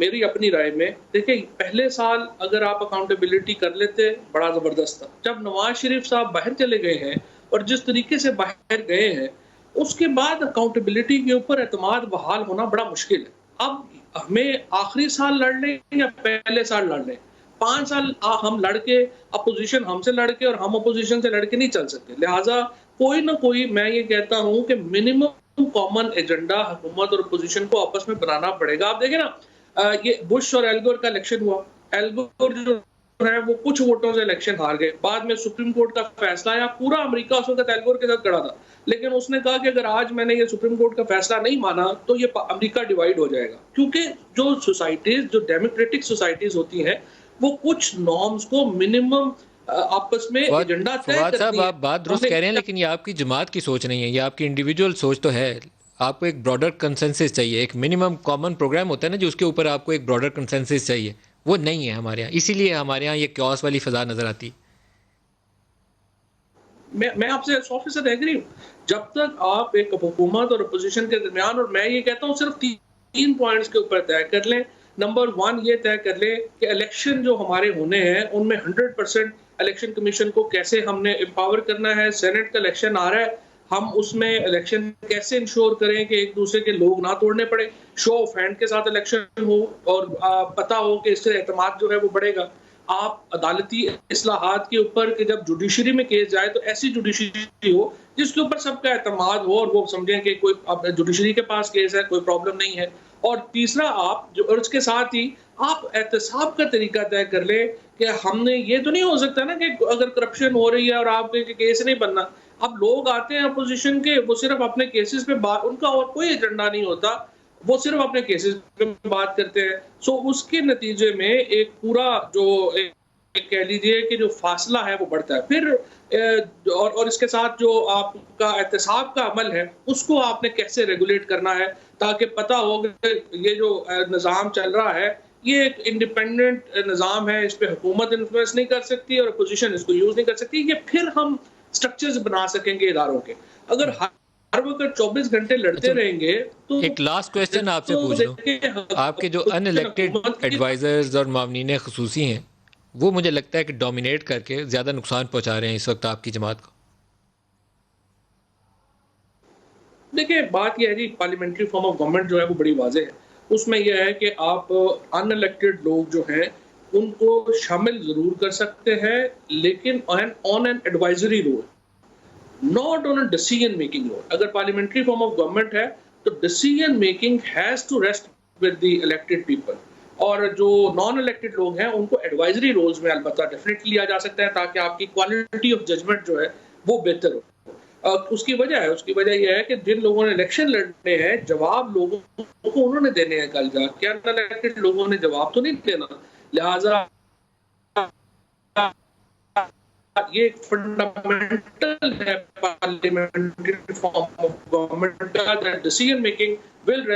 मेरी अपनी राय में देखिए, पहले साल अगर आप अकाउंटेबिलिटी कर लेते, बड़ा ज़बरदस्त था। जब नवाज़ शरीफ साहब बाहर चले गए हैं और जिस तरीके से बाहर गए हैं, उसके बाद अकाउंटेबिलिटी के ऊपर एतमाद बहाल होना बड़ा मुश्किल है। अब हमें आखिरी साल लड़ लें या पहले साल लड़ लें, 5 साल हम लड़ के, अपोज़िशन हमसे लड़ के और हम अपोज़िशन से लड़ के नहीं चल सकते। लिहाज़ा कोई ना कोई, मैं ये कहता हूँ कि मिनिमम कॉमन एजेंडा हुकूमत और अपोज़िशन को आपस में बनाना पड़ेगा। आप देखें ना, ये बुश और एल गोर का इलेक्शन हुआ। एल गोर जो है वो कुछ वोटों से इलेक्शन हार गए। बाद में सुप्रीम कोर्ट का फैसला आया, पूरा अमेरिका उस वक़्त एल गोर के साथ खड़ा था। लेकिन उसने कहा कि अगर आज मैंने ये सुप्रीम कोर्ट का फैसला नहीं माना तो ये अमेरिका डिवाइड हो जाएगा। क्योंकि जो सोसाइटीज़, जो डेमोक्रेटिक सोसाइटीज़ होती हैं, वो कुछ नॉर्म्स को मिनिमम आपस में फवाद एजेंडा तय फवाद साहब, करती आप हैं। बात दुरुस्त हमने कह रहे हैं, लेकिन ये आपकी जमात की सोच नहीं है, ये आपकी इंडिविजुअल सोच तो है। आपको एक ब्रॉडर कंसेंसस चाहिए, एक मिनिमम कॉमन प्रोग्राम होता है ना, जो उसके ऊपर आपको एक ब्रॉडर कंसेंसस चाहिए। वो नहीं है हमारे यहाँ, इसीलिए हमारे यहाँ ये क्योस वाली फजा नजर आती है। मैं आपसे 100% एग्री हूँ। जब तक आप एक हुकूमत और अपोज़िशन के दरमियान, और मैं ये कहता हूँ सिर्फ 3 पॉइंट्स के ऊपर तय कर लें। नंबर 1 ये तय कर लें कि इलेक्शन जो हमारे होने हैं, उनमें 100% इलेक्शन कमीशन को कैसे हमने एम्पावर करना है। सेनेट का इलेक्शन आ रहा है, हम उसमें इलेक्शन कैसे इंश्योर करें कि एक-दूसरे के लोग ना तोड़ने पड़े, शो ऑफ हैंड के साथ इलेक्शन हो और पता हो कि इससे एतमाद जो है वो बढ़ेगा। आप अदालती इस्लाहात के ऊपर कि जब जुडिशरी में केस जाए तो ऐसी जुडिशरी हो जिसके ऊपर सबका एतमाद हो और वो समझें कि कोई, अब जुडिशरी के पास केस है, कोई प्रॉब्लम नहीं है। और तीसरा, आप जो, और इसके साथ ही आप एहतसाब का तरीका तय कर लें कि हमने, ये तो नहीं हो सकता ना कि अगर करप्शन हो रही है और आपके केस नहीं बनना। अब लोग आते हैं अपोजिशन के, वो सिर्फ अपने केसेस पे बात, उनका और कोई एजेंडा नहीं होता, वो सिर्फ अपने केसेस पे बात करते हैं। सो उसके नतीजे में एक पूरा जो एक कह लीजिए कि जो फासला है वो बढ़ता है। फिर और इसके साथ जो आपका एहतसाब का अमल है, उसको आपने कैसे रेगुलेट करना है ताकि पता हो कि ये जो निज़ाम चल रहा है, ये एक इंडिपेंडेंट निज़ाम है, इस पे हुकूमत इन्फ्लुएंस नहीं कर सकती और अपोजिशन इसको यूज़ नहीं कर सकती। ये फिर हम स्ट्रक्चर्स बना सकेंगे इदारों के। अगर हर वक़्त 24 घंटे लड़ते अच्छा, रहेंगे तो एक लास्ट क्वेश्चन आपसे पूछ लूँ। देखिए, आपके जो अपोजिशन अनइलेक्टेड हुकूमत की, एडवाइज़र्स और मावनीन खसूसी हैं, वो मुझे लगता है कि डोमिनेट करके ज़्यादा नुकसान पहुंचा रहे हैं इस वक्त आपकी जमात को। देखिए बात ये है जी, पार्लियामेंट्री फॉर्म ऑफ गवर्नमेंट जो है वो बड़ी वाज़ेह है। उसमें ये है कि आप अनइलेक्टेड लोग जो हैं, उनको शामिल ज़रूर कर सकते हैं, लेकिन on an advisory role, not on a decision making role. अगर पार्लियामेंट्री फॉर्म ऑफ गवर्नमेंट है, तो decision making has to rest with the elected people. और जो नॉन इलेक्टेड लोग हैं, उनको एडवाइजरी रोल्स में अलबत्ता डेफिनेटली लिया जा सकता है ताकि आपकी क्वालिटी ऑफ जजमेंट जो है वो बेहतर हो। उसकी वजह ये है कि जिन लोगों ने इलेक्शन लड़ने हैं, जवाब लोगों को उन्होंने देने हैं कल जाके, अनइलेक्टेड लोगों ने जवाब तो नहीं देना। लिहाजा ये एक फंडामेंटल है पार्लियामेंट्री फॉर्म ऑफ गवर्नमेंट का, दैट डिसीजन मेकिंग विल